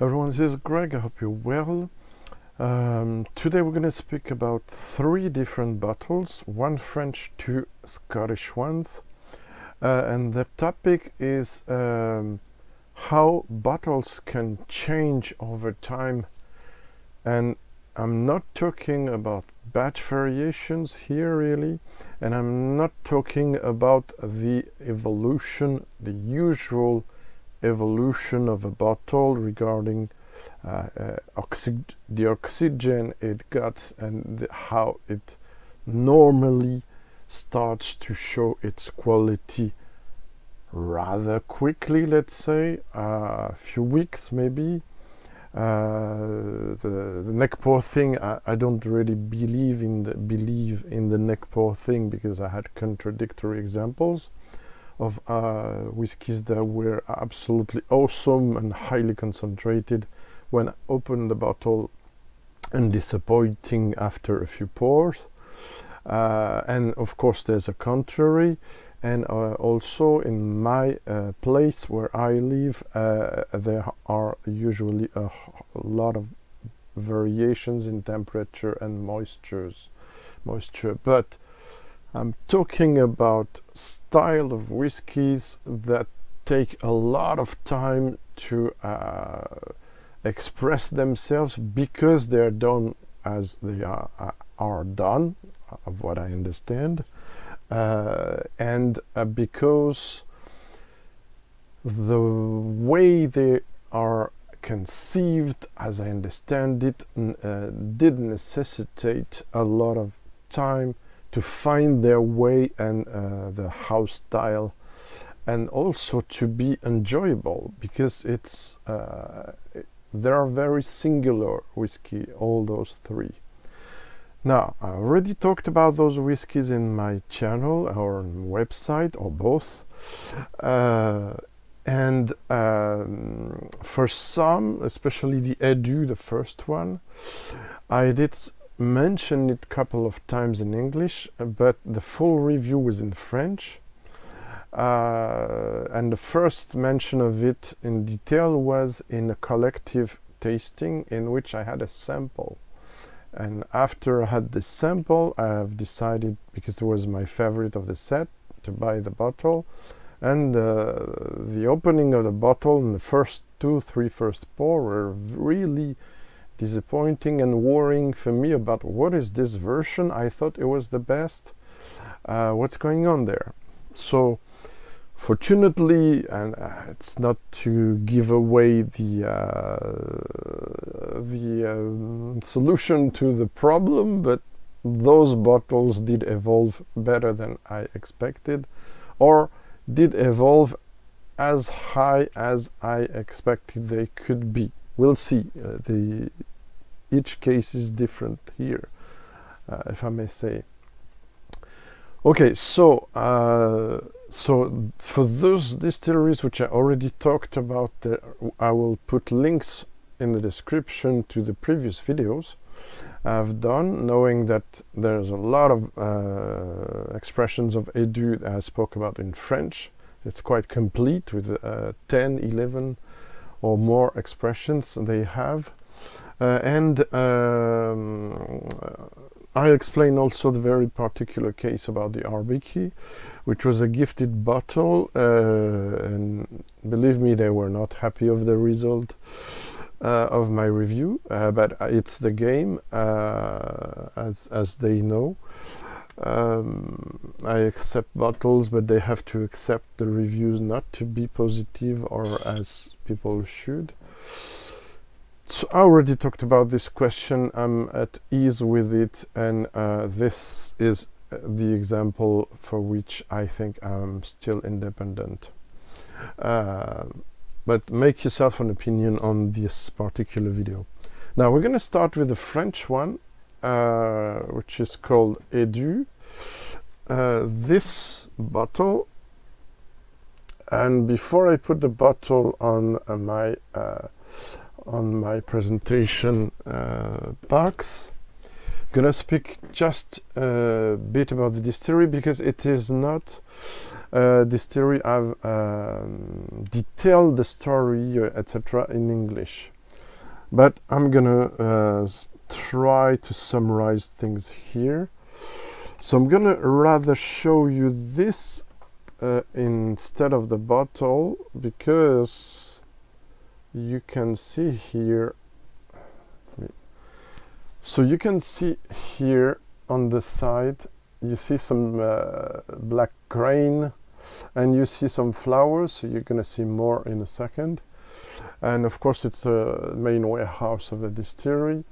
Everyone, this is Greg. I hope you're well. Today we're going to speak about 3 different bottles, 1 French, 2 Scottish ones. And the topic is how bottles can change over time. And I'm not talking about batch variations here really, and I'm not talking about the evolution, the usual evolution of a bottle regarding the oxygen it got and how it normally starts to show its quality rather quickly, let's say, a few weeks maybe. The neck pour thing, I don't really believe in the neck pour thing, because I had contradictory examples of whiskies that were absolutely awesome and highly concentrated when I opened the bottle and disappointing after a few pours. And of course there's a contrary, and also in my place where I live there are usually a lot of variations in temperature and moisture, but I'm talking about style of whiskies that take a lot of time to express themselves, because they're done as they are done, of what I understand, and because the way they are conceived, as I understand it, did necessitate a lot of time to find their way and the house style, and also to be enjoyable, because it's they are very singular whiskey, all those 3. Now, I already talked about those whiskies in my channel or website, or both, and for some, especially the Eddu, the first one, I did mention it a couple of times in English, but the full review was in French, and the first mention of it in detail was in a collective tasting in which I had a sample. And after I had the sample, I have decided, because it was my favorite of the set, to buy the bottle. And the opening of the bottle and the first 2-3 first pour were really disappointing and worrying for me about what is this version. I thought it was the best. What's going on there? So fortunately, and it's not to give away the solution to the problem, but those bottles did evolve better than I expected, or did evolve as high as I expected they could be. We'll see. Each case is different here, if I may say. Okay, so for those distilleries which I already talked about, I will put links in the description to the previous videos I've done, knowing that there's a lot of expressions of Eddu that I spoke about in French. It's quite complete with 10, 11 or more expressions they have. And I explain also the very particular case about the Arbikie, which was a gifted bottle, and believe me, they were not happy of the result of my review, but it's the game, as they know. I accept bottles, but they have to accept the reviews not to be positive, or as people should. So I already talked about this question. I'm at ease with it, and this is the example for which I think I'm still independent. But make yourself an opinion on this particular video. Now we're going to start with the French one, which is called Eddu. This bottle, and before I put the bottle on my presentation box, I'm gonna speak just a bit about the distillery, because it is not distillery. I've detailed the story, etc. in English. but I'm gonna try to summarize things here. So I'm gonna rather show you this instead of the bottle, because you can see here, so you can see here on the side, you see some black grain, and you see some flowers, so you're gonna see more in a second. And of course it's the main warehouse of the distillery.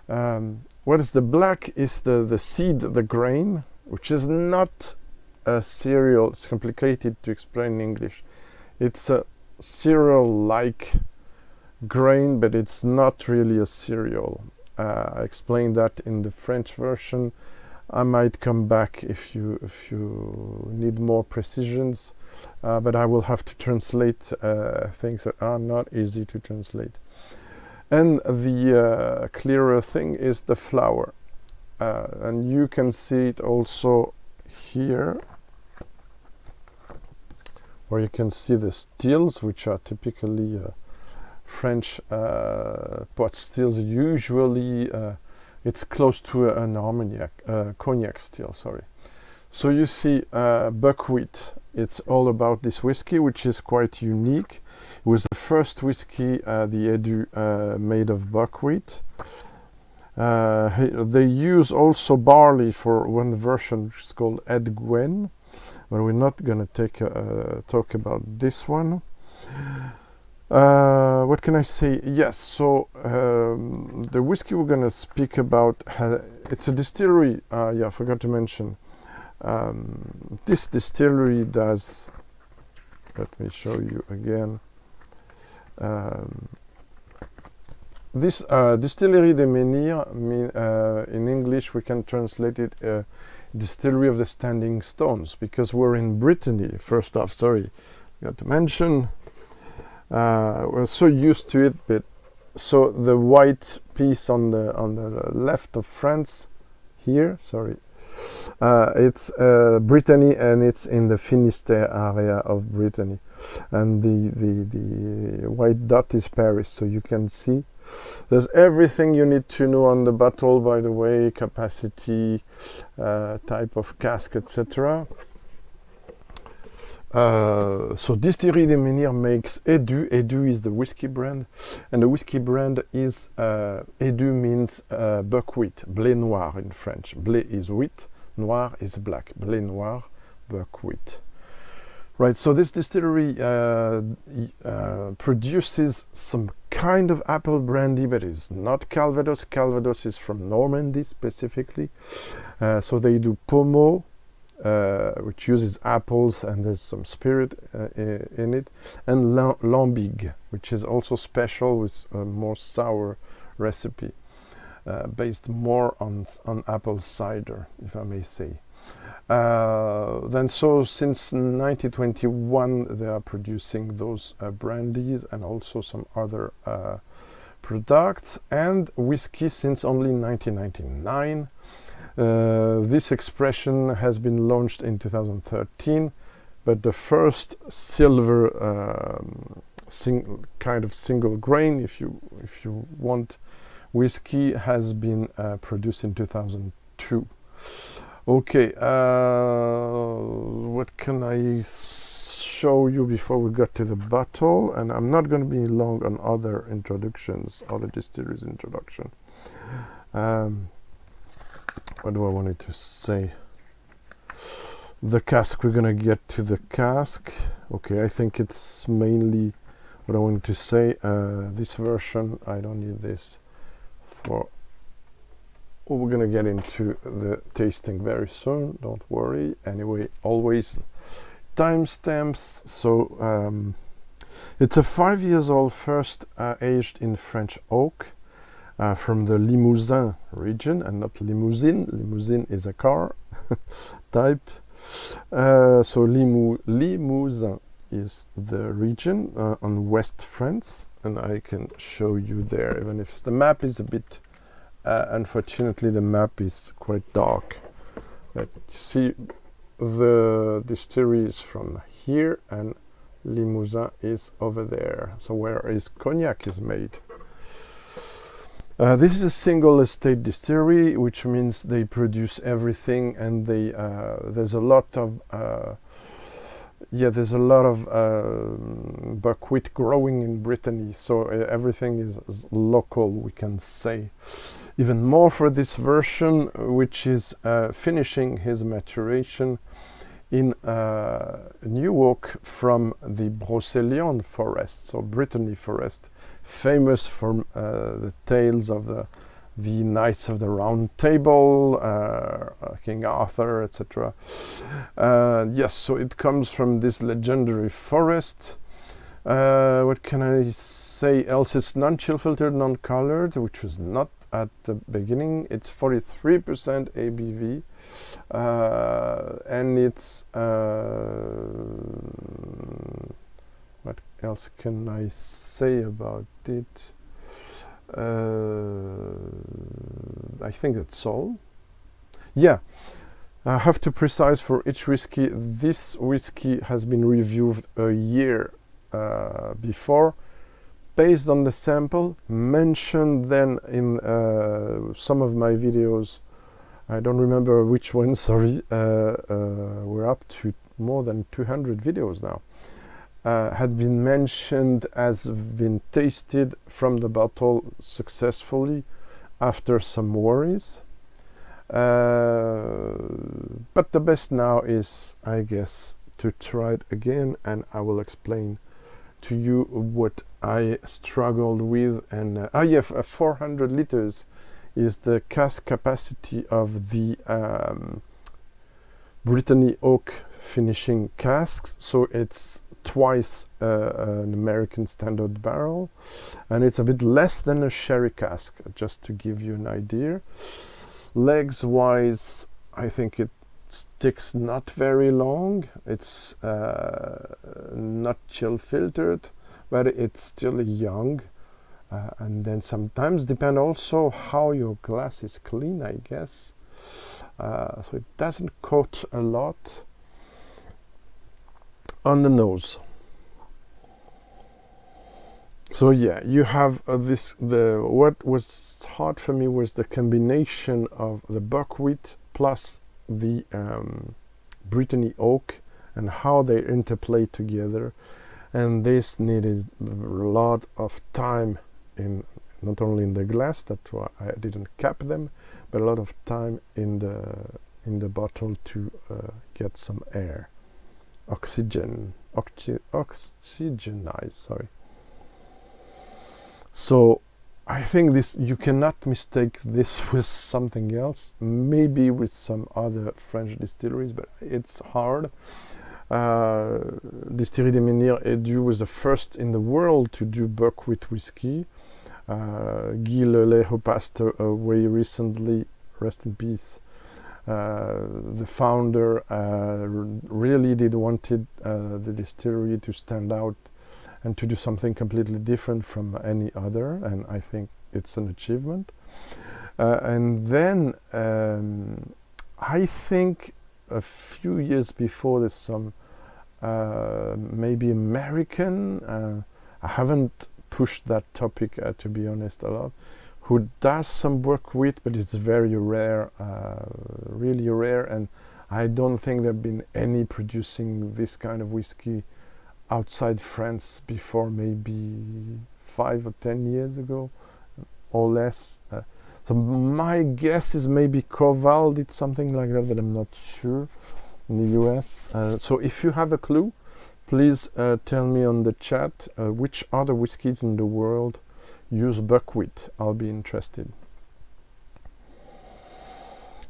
What is the black is the seed, the grain, which is not a cereal. It's complicated to explain in English. It's a cereal-like grain, but it's not really a cereal. I explained that in the French version. I might come back if you need more precisions, but I will have to translate things that are not easy to translate. And the clearer thing is the flower, and you can see it also here, where you can see the stills, which are typically French pot stills. Usually it's close to an Armagnac, Cognac still, sorry. So you see buckwheat. It's all about this whiskey, which is quite unique. It was the first whiskey, the Eddu, made of buckwheat. They use also barley for one version, which is called Eddu, but we're not going to talk about this one. What can I say? Yes, so the whiskey we're going to speak about, it's a distillery. Yeah, I forgot to mention. This distillery does, let me show you again. This Distillerie des Menhirs, in English we can translate it Distillery of the Standing Stones, because we're in Brittany. First off, sorry, got to mention. We're so used to it, but so the white piece on the left of France here, sorry, it's Brittany, and it's in the Finistère area of Brittany, and the white dot is Paris. So you can see there's everything you need to know on the bottle, by the way, capacity, type of cask, etc. So Distillerie des Menhirs makes Eddu. Eddu is the whiskey brand, and the whiskey brand is Eddu means buckwheat, blé noir in French. Blé is wheat, noir is black. Blé noir, buckwheat. Right. So this distillery produces some kind of apple brandy, but it's not Calvados. Calvados is from Normandy specifically. So they do Pommeau, which uses apples, and there's some spirit in it, and Lambigue, which is also special with a more sour recipe, based more on apple cider, if I may say. Then so since 1921 they are producing those brandies and also some other products, and whiskey since only 1999. This expression has been launched in 2013, but the first silver kind of single grain, if you want, whiskey has been produced in 2002. Okay, what can I show you before we get to the bottle? And I'm not going to be long on other introductions, other distilleries introduction. What do I wanted to say? The cask, we're going to get to the cask. Okay, I think it's mainly what I wanted to say. This version, I don't need this for... Oh, we're going to get into the tasting very soon, don't worry. Anyway, always timestamps. So it's a 5 years old, first aged in French oak, from the Limousin region, and not limousine. Limousine is a car type. So Limousin is the region on West France, and I can show you there, even if the map is a bit... unfortunately, the map is quite dark. But see, the distillery is from here, and Limousin is over there. So where is Cognac is made. This is a single estate distillery, which means they produce everything, and there's a lot of buckwheat growing in Brittany, so everything is local, we can say. Even more for this version, which is finishing his maturation in new oak from the Brocéliande forest, so Brittany forest, famous for the tales of the Knights of the Round Table, King Arthur, etc. Yes, so it comes from this legendary forest. What can I say else? It's non-chill filtered, non-colored, which was not at the beginning. It's 43% ABV, and it's what else can I say about it? I think that's all. Yeah, I have to precise for each whiskey. This whiskey has been reviewed a year before, based on the sample mentioned then in some of my videos. I don't remember which one, sorry. We're up to more than 200 videos now. Had been mentioned as been tasted from the bottle successfully after some worries. But the best now is, I guess, to try it again, and I will explain to you what I struggled with. And 400 liters is the cask capacity of the Brittany oak finishing casks, so it's twice an American standard barrel, and it's a bit less than a sherry cask, just to give you an idea. Legs wise, I think it sticks not very long. It's not chill filtered, but it's still young, and then sometimes depend also how your glass is clean, I guess. So it doesn't coat a lot. On the nose. So yeah, you have what was hard for me was the combination of the buckwheat plus the Brittany oak and how they interplay together, and this needed a lot of time, in not only in the glass, that's why I didn't cap them, but a lot of time in the bottle to get some air. Oxygenize, sorry. So I think this, you cannot mistake this with something else, maybe with some other French distilleries, but it's hard. Distillerie des Menhirs Eddu was the first in the world to do buckwheat whiskey. Guy Lelay, who passed away recently, rest in peace, the founder really wanted the distillery to stand out and to do something completely different from any other, and I think it's an achievement. And then I think a few years before, there's some maybe American, I haven't pushed that topic to be honest a lot, who does some buckwheat, but it's very rare, really rare, and I don't think there have been any producing this kind of whiskey outside France before maybe 5 or 10 years ago or less. So my guess is maybe Koval did something like that, but I'm not sure, in the US. So if you have a clue, please tell me on the chat which other whiskies in the world use buckwheat. I'll be interested.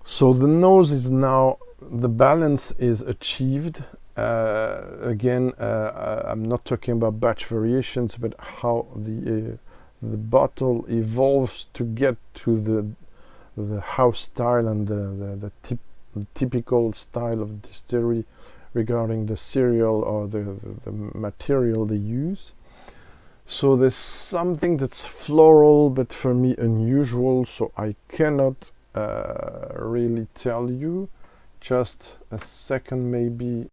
So the nose is now, the balance is achieved. Again, I'm not talking about batch variations, but how the bottle evolves to get to the house style and the typical style of distillery regarding the cereal or the material they use. So there's something that's floral, but for me unusual, so I cannot really tell you. Just a second maybe.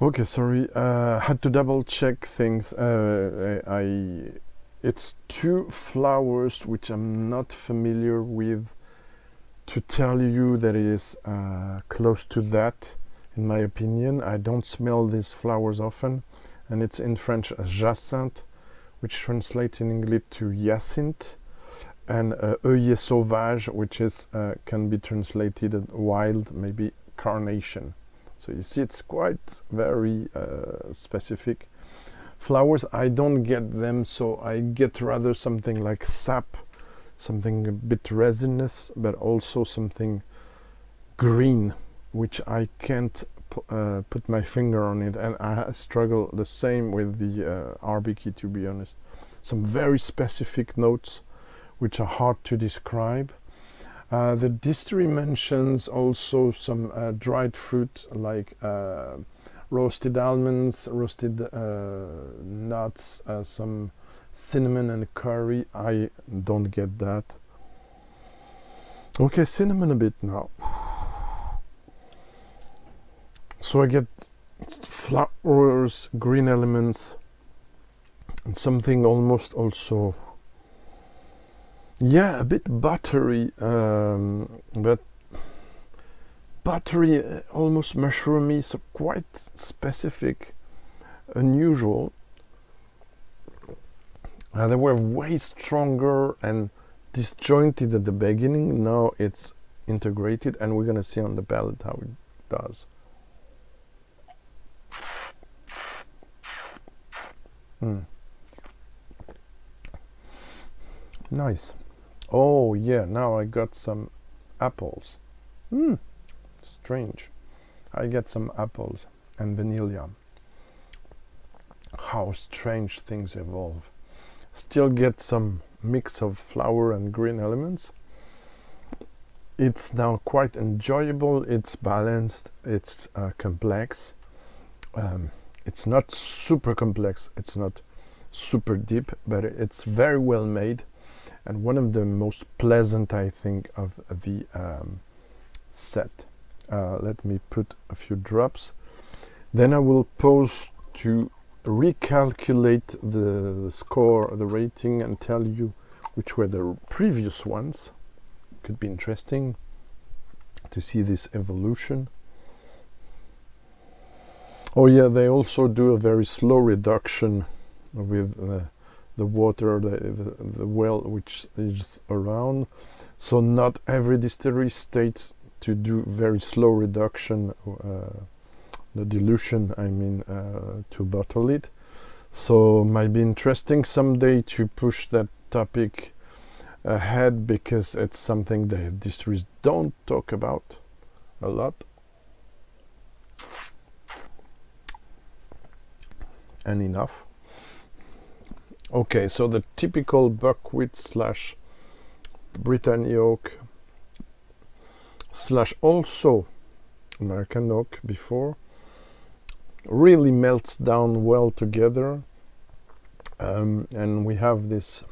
Okay, sorry, had to double check things. I it's two flowers which I'm not familiar with to tell you that it is close to that, in my opinion. I don't smell these flowers often, and it's in French jacinthe, which translates in English to hyacinthe, and œillet sauvage, which is can be translated as wild, maybe carnation. So you see, it's quite very specific flowers. I don't get them, so I get rather something like sap, something a bit resinous, but also something green, which I can't put my finger on it, and I struggle the same with the Arbikie, to be honest. Some very specific notes which are hard to describe. The distillery mentions also some dried fruit like roasted almonds, roasted nuts, some cinnamon and curry. I don't get that. Okay, cinnamon a bit now. So I get flowers, green elements, and something almost also, yeah, a bit buttery, but buttery, almost mushroomy, so quite specific, unusual. They were way stronger and disjointed at the beginning. Now it's integrated, and we're gonna see on the palate how it does. Nice. Oh yeah, now I got some apples. Strange. I get some apples and vanilla. How strange things evolve. Still get some mix of flower and green elements. It's now quite enjoyable. It's balanced. It's complex. It's not super complex. It's not super deep, but it's very well made, and one of the most pleasant, I think, of the set. Let me put a few drops. Then I will pause to recalculate the score, the rating, and tell you which were the previous ones. Could be interesting to see this evolution. Oh yeah, they also do a very slow reduction with the water, the well which is around. So not every distillery states to do very slow reduction, the dilution, I mean, to bottle it. So might be interesting someday to push that topic ahead, because it's something the distilleries don't talk about a lot. And enough. Okay, so the typical buckwheat slash Brittany oak slash also American oak before really melts down well together, and we have this,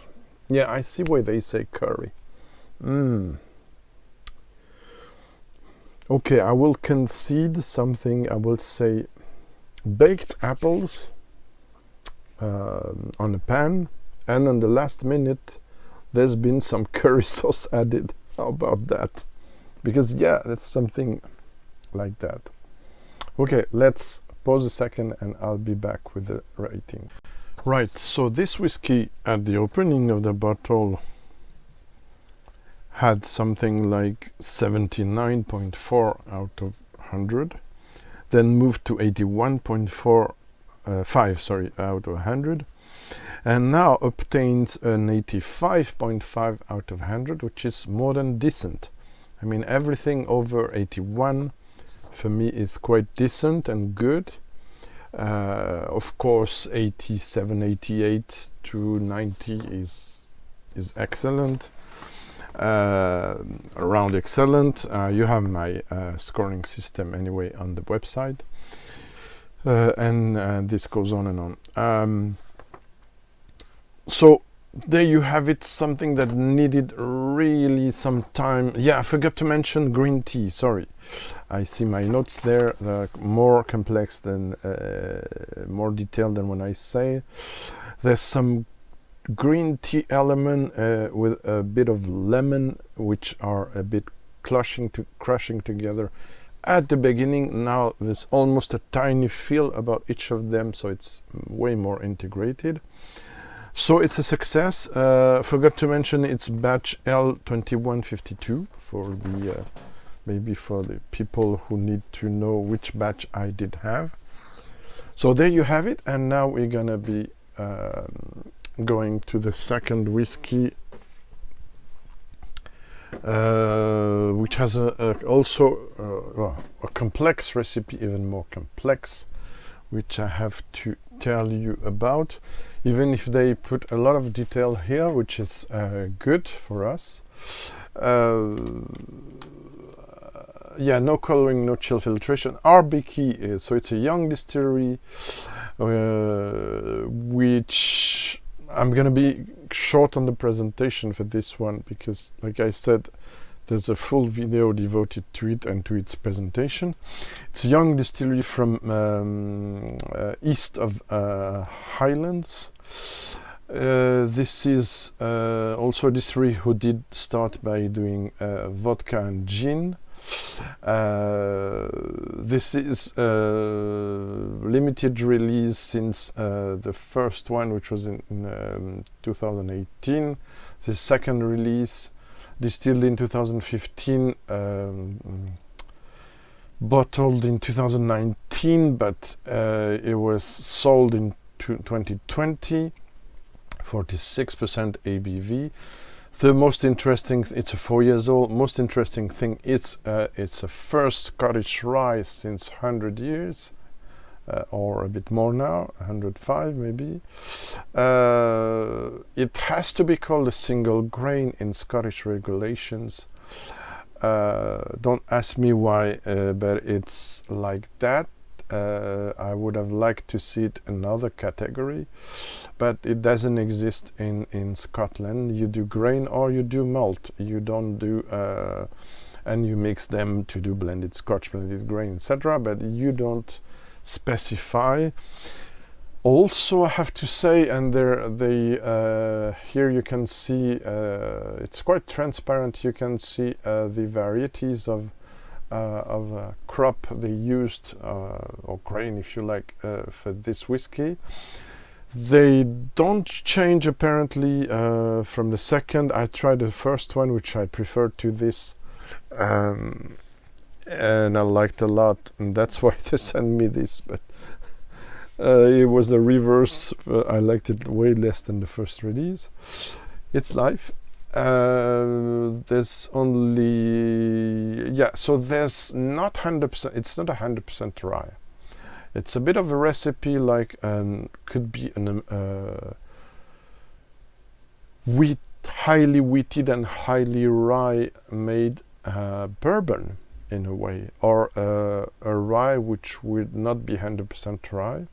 yeah, I see why they say curry. Okay, I will concede something. I will say baked apples on a pan, and on the last minute there's been some curry sauce added. How about that? Because yeah, that's something like that. Okay, let's pause a second and I'll be back with the rating. Right, so this whiskey at the opening of the bottle had something like 79.4 out of 100, then moved to 81.5 out of 100, and now obtains an 85.5 out of 100, which is more than decent. I mean, everything over 81 for me is quite decent and good. Of course, 87, 88 to 90 is excellent. Around excellent. You have my scoring system anyway on the website. And this goes on and on. So there you have it, something that needed really some time. Yeah, I forgot to mention green tea, sorry. I see my notes there, they're more complex than, more detailed than when I say. There's some green tea element with a bit of lemon, which are a bit crushing together at the beginning. Now there's almost a tiny feel about each of them, so it's way more integrated. So it's a success. Forgot to mention it's batch L2152 for the maybe for the people who need to know which batch I did have. So there you have it, and now we're gonna be going to the second whiskey, which has also a complex recipe, even more complex, which I have to tell you about, even if they put a lot of detail here, which is good for us. Yeah, no coloring, no chill filtration. Arbikie, so it's a young distillery, which I'm gonna be short on the presentation for this one because, like I said, there's a full video devoted to it and to its presentation. It's a young distillery from east of Highlands. This is also a distillery who did start by doing vodka and gin. This is limited release since the first one, which was in 2018. The second release, distilled in 2015, bottled in 2019, but it was sold in 2020, 46% ABV. The most interesting, it's a 4 years old, most interesting thing, it's a first Scottish rye since 100 years, or a bit more now, 105 maybe. It has to be called a single grain in Scottish regulations. Don't ask me why, but it's like that. I would have liked to see it in another category, but it doesn't exist in Scotland. You do grain or you do malt. You don't do, and you mix them to do blended Scotch, blended grain, etc. But you don't specify. Also, I have to say, and here you can see, it's quite transparent. You can see the varieties of crop they used, or grain if you like, for this whiskey. They don't change apparently from the second. I tried the first one, which I preferred to this, and I liked a lot, and that's why they sent me this, but it was the reverse. I liked it way less than the first release. It's life. There's only, yeah, so there's not 100%, it's not 100% rye. It's a bit of a recipe like could be an highly wheated and highly rye made bourbon in a way, or a rye which would not be 100% rye.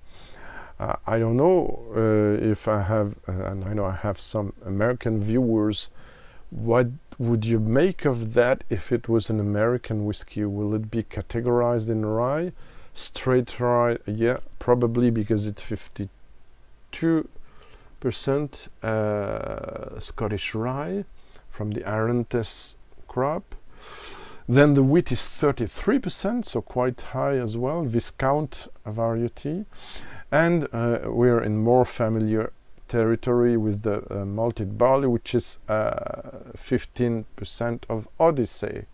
I don't know if I have, and I know I have some American viewers. What would you make of that if it was an American whiskey? Will it be categorized in rye? Straight rye? Yeah, probably, because it's 52% Scottish rye from the Arantes crop. Then the wheat is 33%, so quite high as well, Viscount variety. And we're in more familiar territory with the malted barley, which is 15% of Odyssee.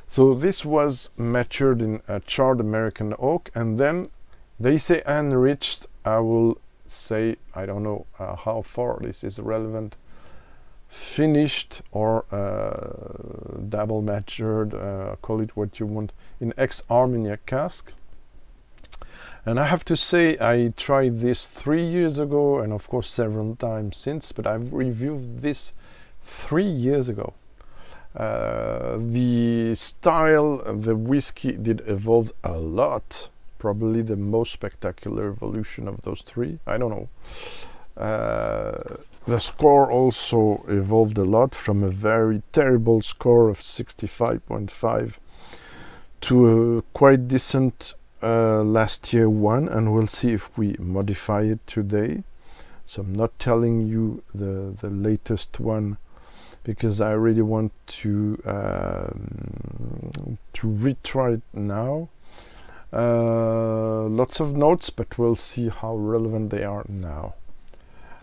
So this was matured in a charred American oak, and then they say enriched. I will say, I don't know how far this is relevant, finished or double matured, call it what you want, in ex-Armagnac cask. And I have to say, I tried this 3 years ago, and of course several times since, but I've reviewed this 3 years ago. The style of the whiskey did evolve a lot, probably the most spectacular evolution of those three, I don't know. The score also evolved a lot, from a very terrible score of 65.5 to a quite decent last year one, and we'll see if we modify it today. So I'm not telling you the latest one because I really want to retry it now. Lots of notes, but we'll see how relevant they are now.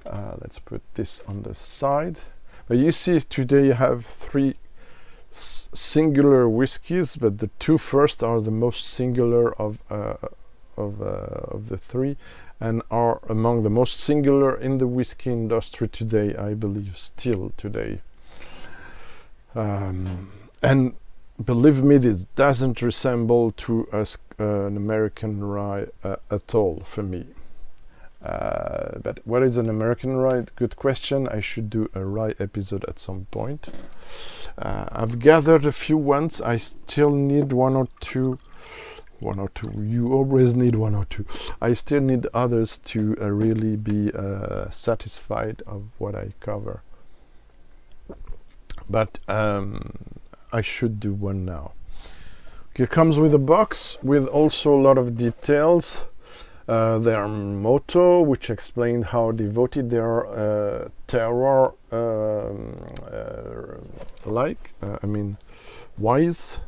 Let's put this on the side. But you see, today you have 3 singular whiskies, but the 2 first are the most singular of the 3, and are among the most singular in the whiskey industry today, I believe, still today. And believe me, this doesn't resemble to an American rye at all for me. But what is an American rye? Good question. I should do a rye episode at some point. I've gathered a few ones. I still need one or two. You always need 1 or 2. I still need others to really be satisfied of what I cover. But I should do one now. It comes with a box with also a lot of details. Their motto, which explained how devoted they are terroir wise.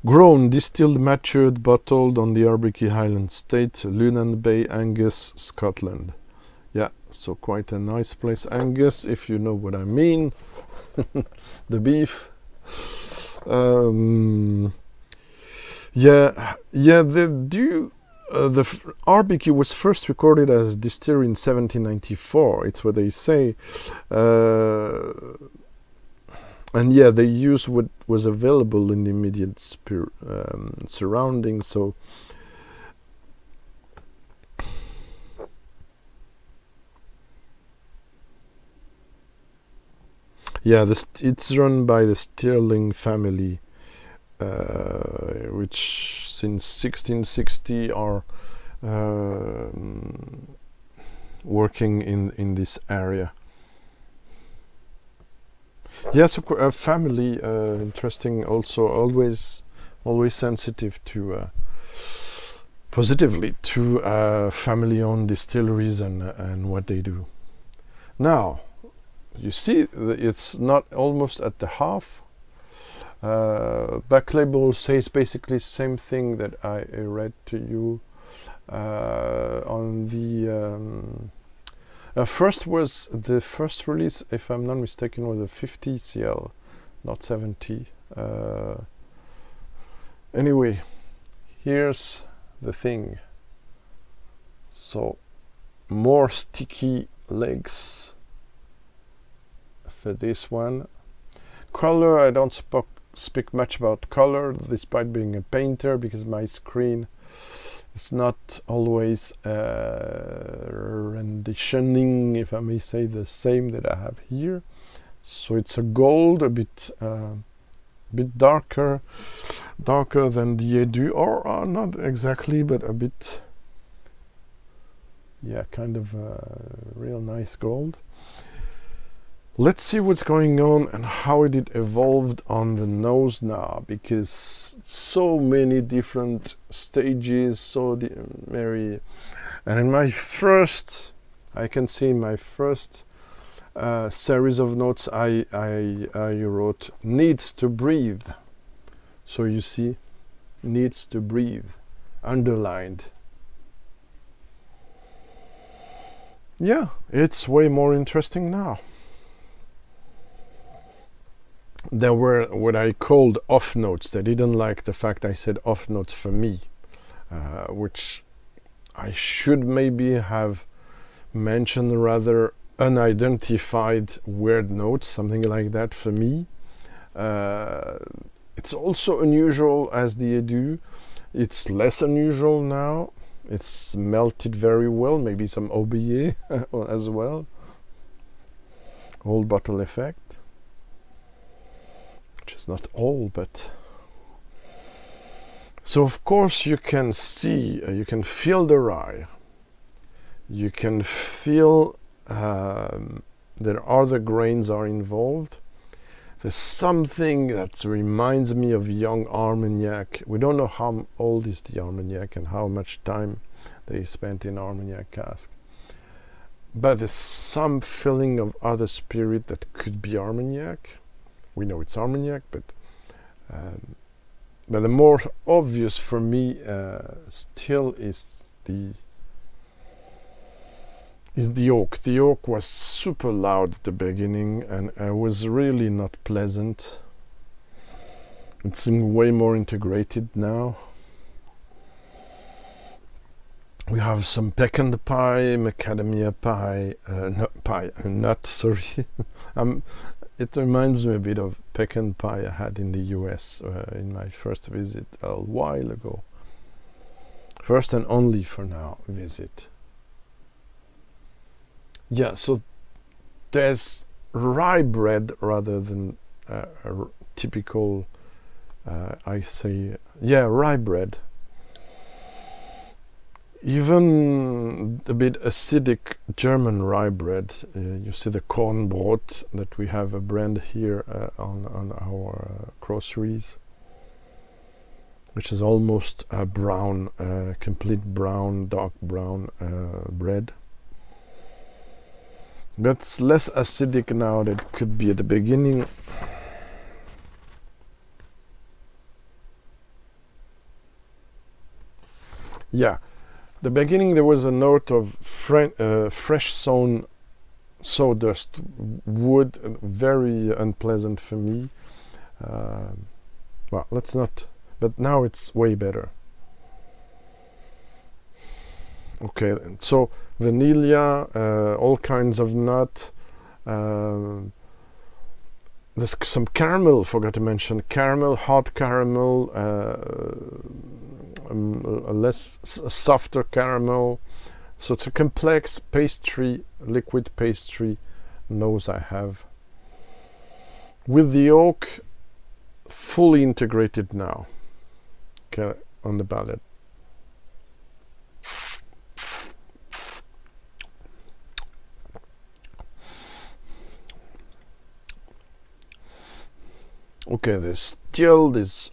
Grown, distilled, matured, bottled on the Arbikie Highland Estate, Lunan Bay, Angus, Scotland. Yeah, so quite a nice place, Angus, if you know what I mean. The beef. They do. The Arbikie was first recorded as distillery in 1794. It's what they say. And yeah, they used what was available in the immediate surroundings. So yeah, it's run by the Stirling family, which since 1660 are working in this area. Yes, a family, interesting. Also, always sensitive to positively to family-owned distilleries and what they do. Now, you see, it's not almost at the half. Back label says basically same thing that I read to you on the. First was the first release, if I'm not mistaken, was a 50 CL, not 70. Anyway, here's the thing. So, more sticky legs for this one. Color, I don't speak much about color, despite being a painter, because my screen is not always renditioning, if I may say, the same that I have here. So it's a gold, a bit darker than the Eddu, or not exactly, but a bit, yeah, kind of real nice gold. Let's see what's going on and how it evolved on the nose now, because so many different stages, very, and in my first, I can see in my first series of notes, I wrote needs to breathe. So you see, needs to breathe, underlined. Yeah, it's way more interesting now. There were what I called off notes. They didn't like the fact I said off notes for me, which I should maybe have mentioned rather unidentified weird notes, something like that for me. It's also unusual as the Eddu. It's less unusual now. It's melted very well, maybe some OBA as well. Old bottle effect. Which is not all, but so of course you can see, you can feel the rye, you can feel that other grains are involved. There's something that reminds me of young Armagnac. We don't know how old is the Armagnac and how much time they spent in Armagnac cask. but there's some feeling of other spirit that could be Armagnac. We know it's Armagnac, but the more obvious for me still is the oak. The oak was super loud at the beginning, and was really not pleasant. It seemed way more integrated now. We have some pecan pie, macadamia pie, nut, sorry. It reminds me a bit of pecan pie I had in the US in my first visit a while ago. First and only for now visit. Yeah, so there's rye bread rather than a typical, rye bread. Even a bit acidic German rye bread. You see the Kornbrot that we have a brand here on our groceries, which is almost a brown, complete brown, dark brown bread. That's less acidic now than it could be at the beginning. Yeah. The beginning there was a note of fresh sown sawdust wood, very unpleasant for me. Well, let's not, but now it's way better. Okay, so vanilla, all kinds of nut. There's some caramel, forgot to mention caramel, hot caramel, a less softer caramel. So it's a complex pastry, liquid pastry nose I have. With the oak fully integrated now. Okay, on the palate. Okay, there's still this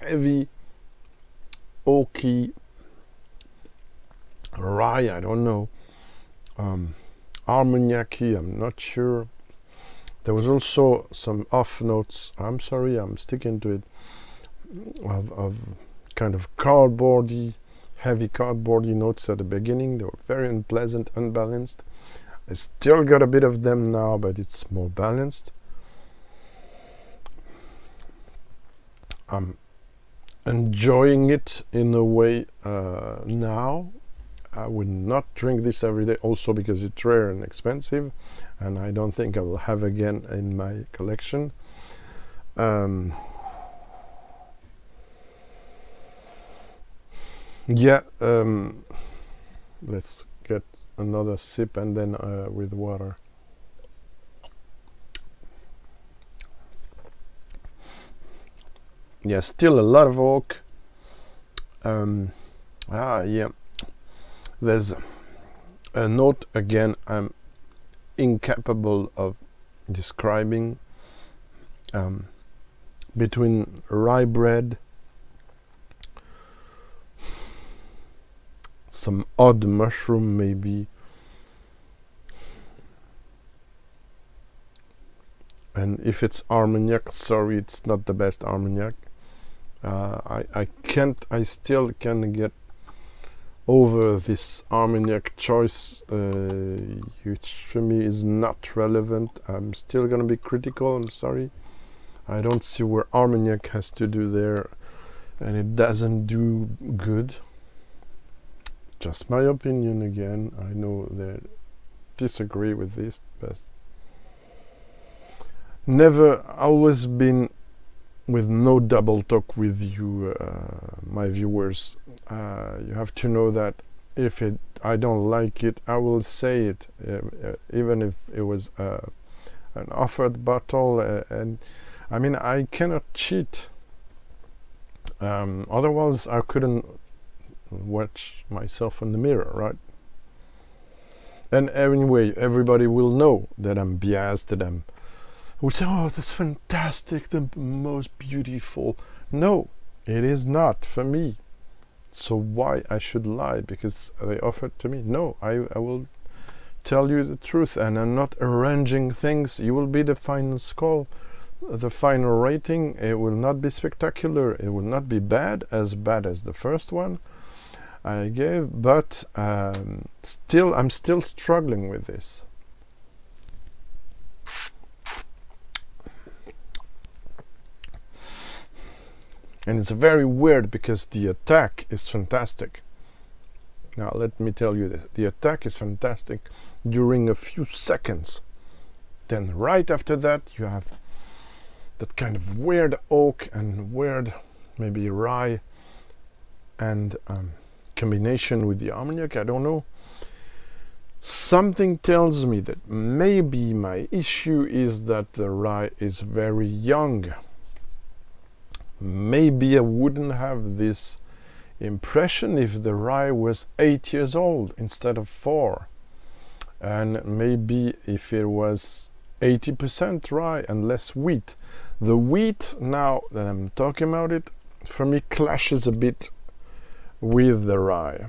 heavy oaky rye, I don't know, Armagnac-y, I'm not sure. There was also some off notes, I'm sorry, I'm sticking to it, of kind of cardboardy, heavy cardboardy notes at the beginning. They were very unpleasant, unbalanced. I still got a bit of them now, but it's more balanced. I'm enjoying it in a way now. I would not drink this every day, also because it's rare and expensive, and I don't think I will have again in my collection. Let's get another sip and then with water. Yeah, still a lot of oak. There's a note again I'm incapable of describing, between rye bread, some odd mushroom maybe, and if it's Armagnac, sorry, it's not the best Armagnac. I still can't get over this Armagnac choice, which for me is not relevant. I'm still gonna be critical, I'm sorry. I don't see where Armagnac has to do there, and it doesn't do good. Just my opinion again. I know they disagree with this, but never, always been with no double talk with you, my viewers. You have to know that if I don't like it, I will say it, even if it was an offered bottle. And I mean, I cannot cheat. Otherwise, I couldn't watch myself in the mirror, right? And anyway, everybody will know that I'm biased, that I'm would say, oh, that's fantastic, the most beautiful. No, it is not for me. So why I should lie because they offered to me? No, I will tell you the truth, and I'm not arranging things. You will be the final score, the final rating. It will not be spectacular. It will not be bad as the first one I gave, but I'm still struggling with this. And it's very weird because the attack is fantastic. Now let me tell you this. The attack is fantastic during a few seconds. Then right after that you have that kind of weird oak and weird maybe rye and combination with the Armagnac, I don't know. Something tells me that maybe my issue is that the rye is very young. Maybe I wouldn't have this impression if the rye was 8 years old instead of 4. And maybe if it was 80% rye and less wheat. The wheat, now that I'm talking about it, for me clashes a bit with the rye.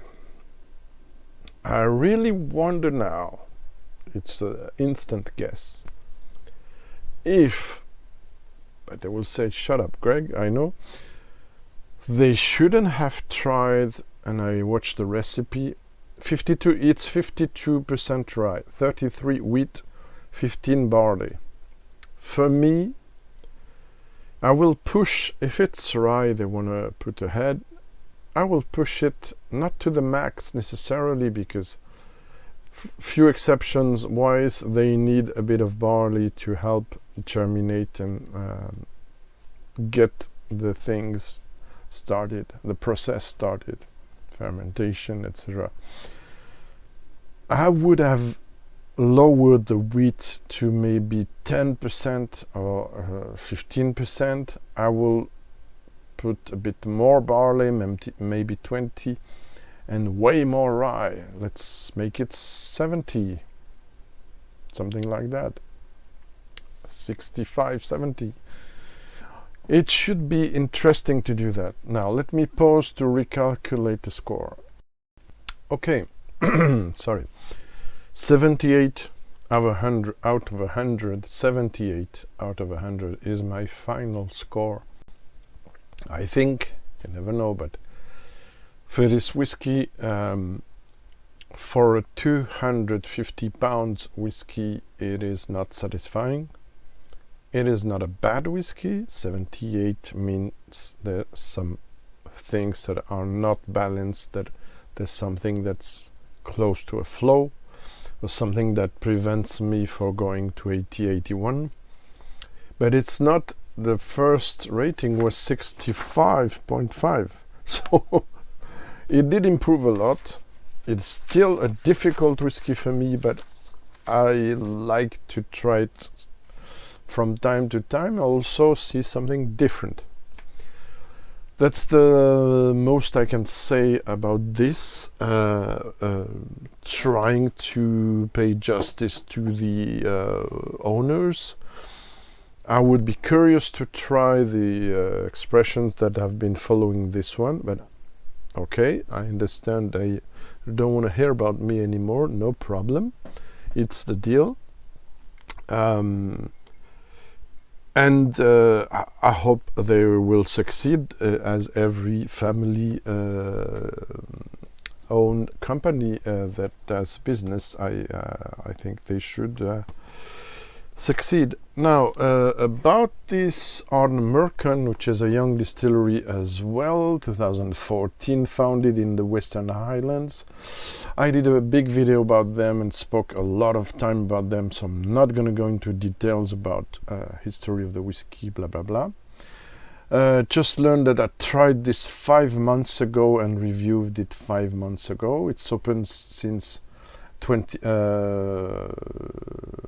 I really wonder now, it's an instant guess, if, but they will say, shut up, Greg, I know, they shouldn't have tried, and I watched the recipe, it's 52% rye, 33 wheat, 15 barley. For me, I will push, if it's rye they want to put ahead, I will push it not to the max necessarily, because few exceptions wise they need a bit of barley to help germinate and get the things started, the process started, fermentation, etc. I would have lowered the wheat to maybe 10% or 15%. I will put a bit more barley, maybe 20, and way more rye. Let's make it 70, something like that, 65, 70. It should be interesting to do that. Now let me pause to recalculate the score. Okay, sorry, 78 out of 100, 78 out of 100 is my final score. I think, you never know, but for this whiskey, for a 250 pounds whiskey, it is not satisfying. It is not a bad whiskey. 78 means there's some things that are not balanced, that there's something that's close to a flow, or something that prevents me from going to 80, 81. But it's not. The first rating was 65.5, so it did improve a lot. It's still a difficult whiskey for me, but I like to try it from time to time. I also see something different. That's the most I can say about this. Trying to pay justice to the owners. I would be curious to try the expressions that have been following this one, but okay, I understand they don't want to hear about me anymore, no problem, it's the deal. And I hope they will succeed, as every family owned company that does business, I think they should succeed. Now, about this Ardnamurchan, which is a young distillery as well, 2014, founded in the Western Highlands. I did a big video about them and spoke a lot of time about them, so I'm not going to go into details about history of the whiskey, blah blah blah. Just learned that I tried this 5 months ago and reviewed it 5 months ago. It's open since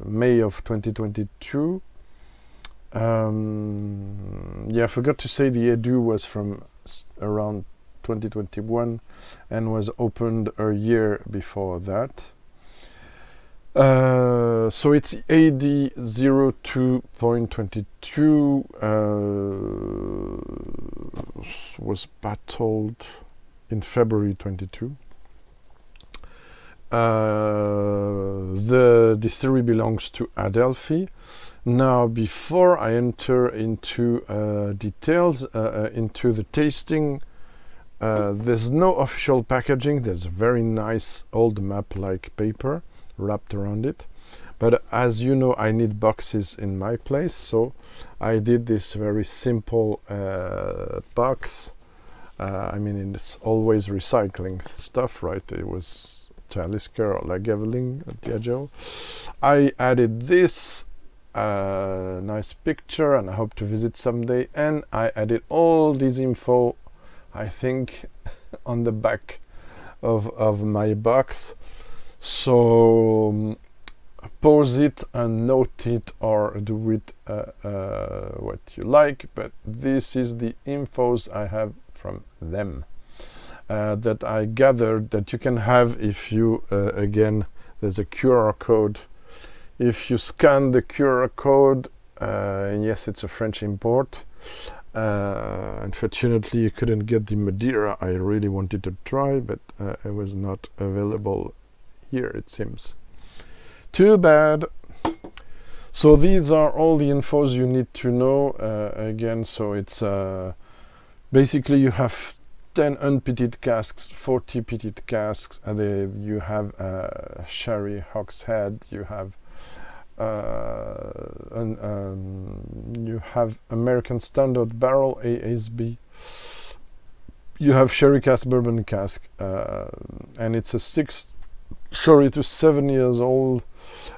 May of 2022. Yeah, I forgot to say the Eddu was from around 2021 and was opened a year before that. So it's AD 02.22, was battled in February 22. the distillery belongs to Adelphi. Now, before I enter into details, into the tasting, there's no official packaging. There's a very nice old map-like paper wrapped around it. But as you know, I need boxes in my place, so I did this very simple box. I mean, it's always recycling stuff, right? It was Talisker or Lagavulin at Diageo. I added this nice picture, and I hope to visit someday. And I added all this info, I think, on the back of my box. So pause it and note it, or do it what you like. But this is the infos I have from them, that I gathered that you can have if you, again, there's a QR code. If you scan the QR code, and yes, it's a French import. Unfortunately, you couldn't get the Madeira I really wanted to try, but it was not available here, it seems. Too bad. So these are all the infos you need to know. Again, so it's basically you have 10 unpeated casks, 40 peated casks, and you have sherry hogshead, you have you have American Standard Barrel ASB, you have sherry cask, bourbon cask, and it's a 6 to 7 years old,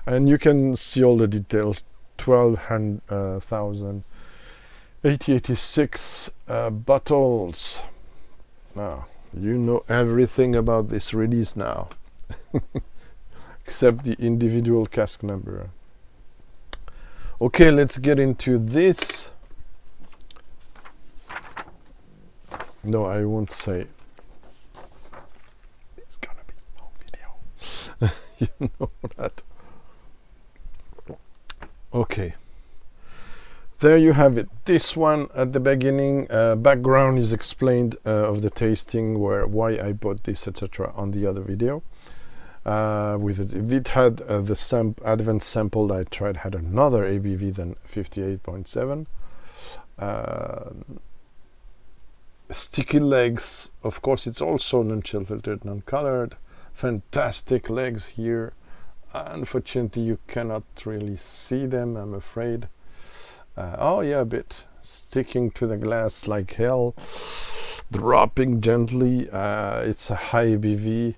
and you can see all the details. 12,086 bottles. Now you know everything about this release now, except the individual cask number. Okay, let's get into this. No, I won't say. It's gonna be a long video. You know that. Okay. There you have it. This one at the beginning, background is explained of the tasting, why I bought this, etc. on the other video. It had the advanced sample that I tried had another ABV than 58.7. Sticky legs, of course, it's also non-chill filtered, non-colored. Fantastic legs here. Unfortunately, you cannot really see them, I'm afraid. Oh yeah, a bit. Sticking to the glass like hell. Dropping gently. It's a high ABV.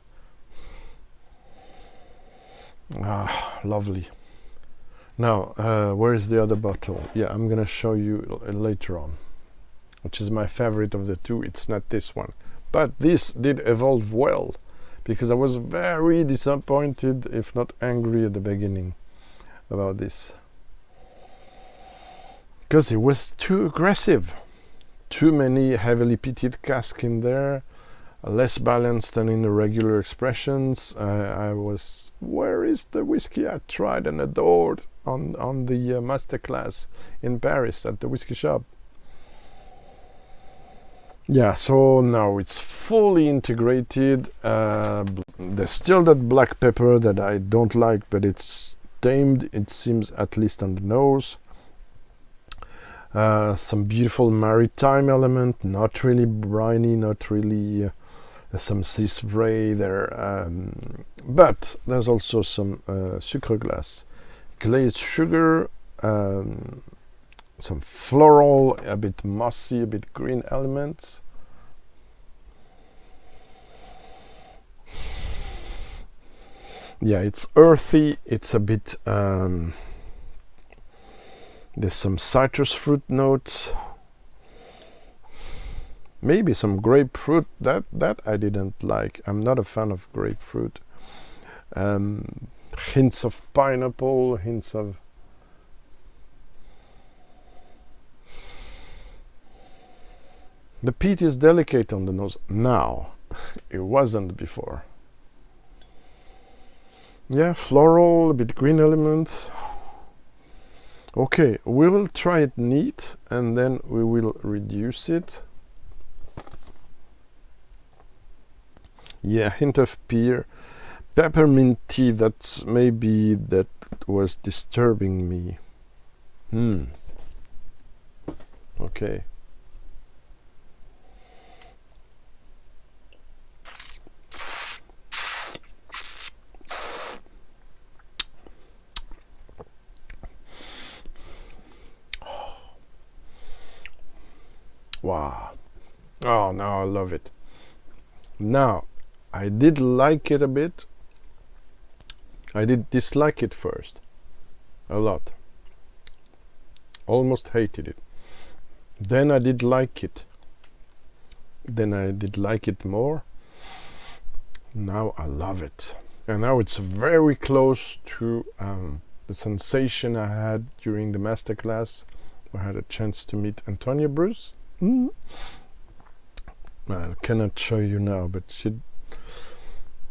Lovely. Now, where is the other bottle? Yeah, I'm gonna show you later on, which is my favorite of the two. It's not this one, but this did evolve well, because I was very disappointed, if not angry, at the beginning about this, because it was too aggressive. Too many heavily peated casks in there, less balanced than in the regular expressions. I was, where is the whiskey I tried and adored on the masterclass in Paris at the whiskey shop? Yeah, so now it's fully integrated. There's still that black pepper that I don't like, but it's tamed, it seems, at least on the nose. Some beautiful maritime element, not really briny, not really some sea spray there, but there's also some sucre glass, glazed sugar, some floral, a bit mossy, a bit green elements. Yeah, it's earthy, it's a bit there's some citrus fruit notes, maybe some grapefruit. That I didn't like. I'm not a fan of grapefruit. Hints of pineapple, hints of the peat is delicate on the nose now. It wasn't before. Yeah, floral, a bit green elements. Okay, we will try it neat and then we will reduce it. Yeah, hint of pear. peppermint tea, that's maybe that was disturbing me. Okay. Wow. Oh, now I love it. Now, I did like it a bit. I did dislike it first. A lot. Almost hated it. Then I did like it. Then I did like it more. Now I love it. And now it's very close to the sensation I had during the masterclass. I had a chance to meet Antonia Bruce. I cannot show you now, but she...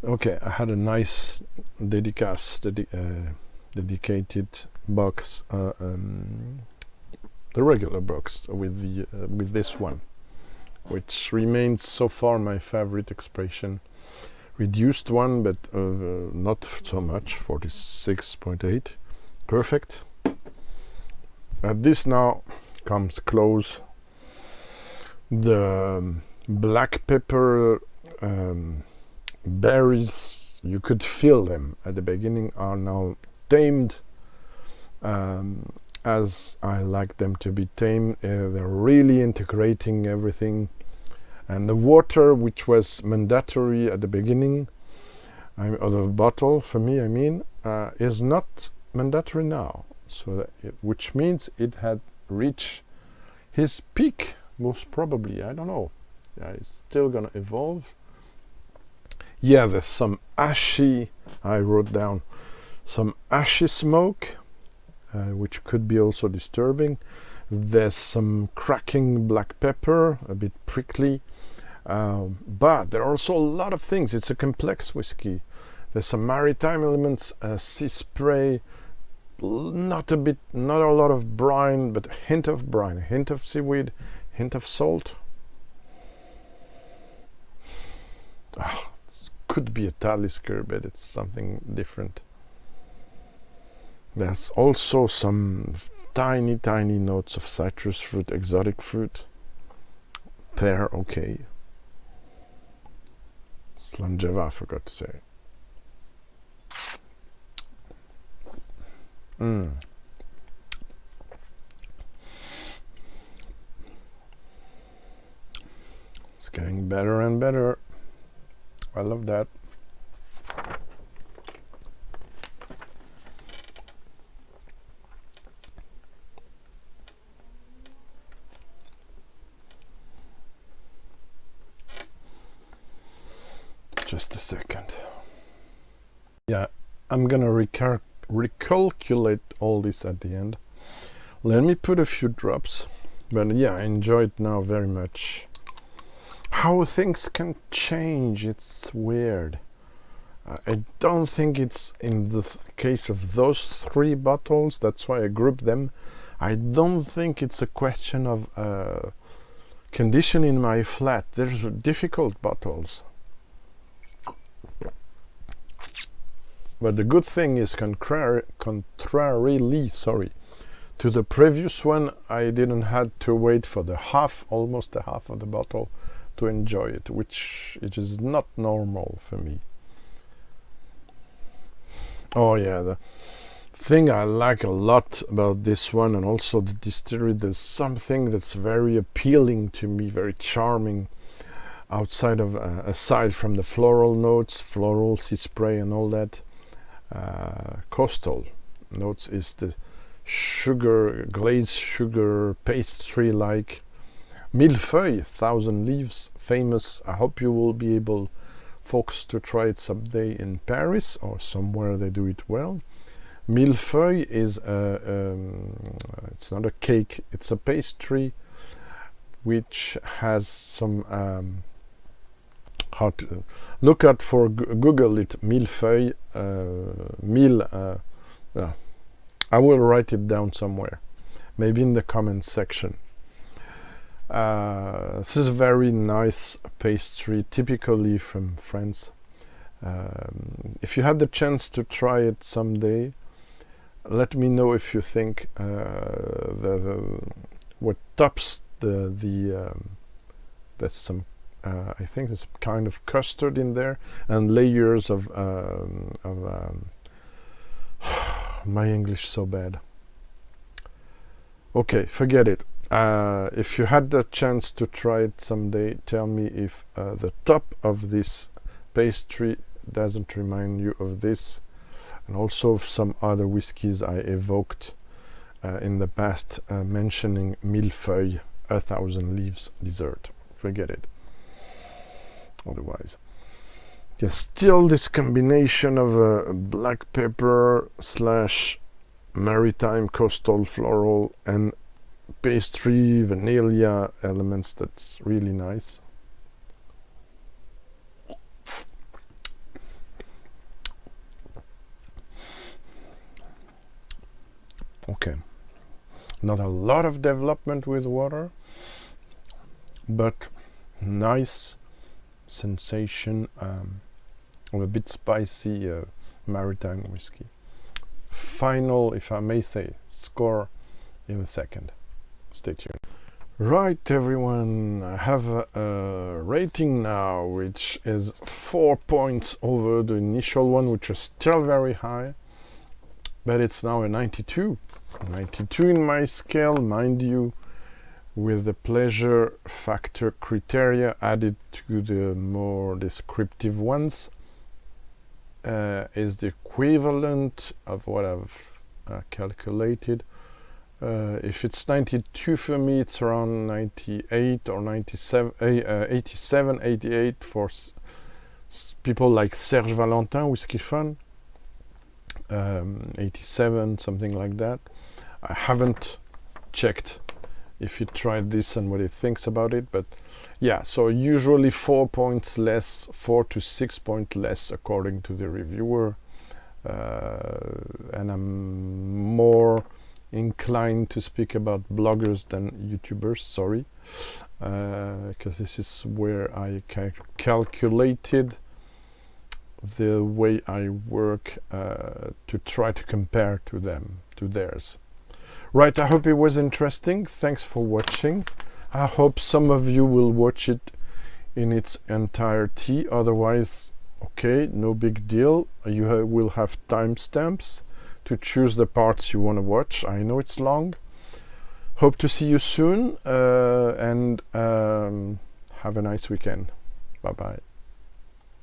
Okay, I had a nice dedicated box, the regular box with this one, which remains so far my favorite expression. Reduced one, but not so much, 46.8. Perfect. This now comes close. The black pepper berries, you could feel them at the beginning, are now tamed as I like them to be tamed. They're really integrating everything, and the water, which was mandatory at the beginning of the bottle for me, I mean, is not mandatory now, so that which means it had reached his peak, most probably. I don't know. Yeah, it's still gonna evolve. Yeah, there's some ashy, I wrote down some ashy smoke, which could be also disturbing. There's some cracking black pepper, a bit prickly, but there are also a lot of things. It's a complex whiskey. There's some maritime elements, sea spray, not a lot of brine, but a hint of brine, a hint of seaweed, hint of salt. Could be a Talisker, but it's something different. There's also some tiny notes of citrus fruit, exotic fruit, pear, okay. Slangeva, I forgot to say. It's getting better and better. I love that. Just a second. Yeah, I'm gonna recalculate all this at the end. Let me put a few drops. But yeah, I enjoy it now very much. How things can change, it's weird. I don't think it's in the case of those 3 bottles, that's why I grouped them. I don't think it's a question of condition in my flat. There's difficult bottles. But the good thing is, contrarily, to the previous one, I didn't have to wait for almost the half of the bottle to enjoy it, which it is not normal for me. Oh yeah, the thing I like a lot about this one, and also the distillery, there's something that's very appealing to me, very charming, aside from the floral notes, floral, sea spray and all that. Coastal notes is the glazed sugar, pastry-like millefeuille, 1,000 leaves, famous. I hope you will be able, folks, to try it someday in Paris or somewhere they do it well. Millefeuille is it's not a cake, it's a pastry which has some how to look at for Google it, millefeuille, I will write it down somewhere, maybe in the comments section. This is a very nice pastry, typically from France, If you had the chance to try it someday, let me know if you think what tops there's some I think there's kind of custard in there and layers of my English so bad. Okay, forget it. If you had the chance to try it someday, tell me if the top of this pastry doesn't remind you of this, and also of some other whiskies I evoked in the past, mentioning millefeuille, 1,000 leaves dessert. Forget it. Otherwise, yes, still this combination of black pepper / maritime coastal floral and pastry vanilla elements, that's really nice. Okay, not a lot of development with water, but nice sensation of a bit spicy maritime whiskey. Final, if I may say, score in a second. Stay tuned. Right, everyone, I have a rating now which is 4 points over the initial one, which is still very high, but it's now a 92. 92 in my scale, mind you, with the pleasure factor criteria added to the more descriptive ones, is the equivalent of what I've calculated. If it's 92 for me, it's around 98 or 97, 87, 88 for people like Serge Valentin, Whiskey Fun, 87, something like that. I haven't checked if he tried this and what he thinks about it, but yeah, so usually 4 points less, 4 to 6 points less according to the reviewer, and I'm more inclined to speak about bloggers than YouTubers, sorry, because this is where I calculated the way I work to try to compare to them, to theirs. Right, I hope it was interesting. Thanks for watching. I hope some of you will watch it in its entirety. Otherwise, okay, no big deal. You will have timestamps to choose the parts you want to watch. I know it's long. Hope to see you soon, and have a nice weekend. Bye-bye.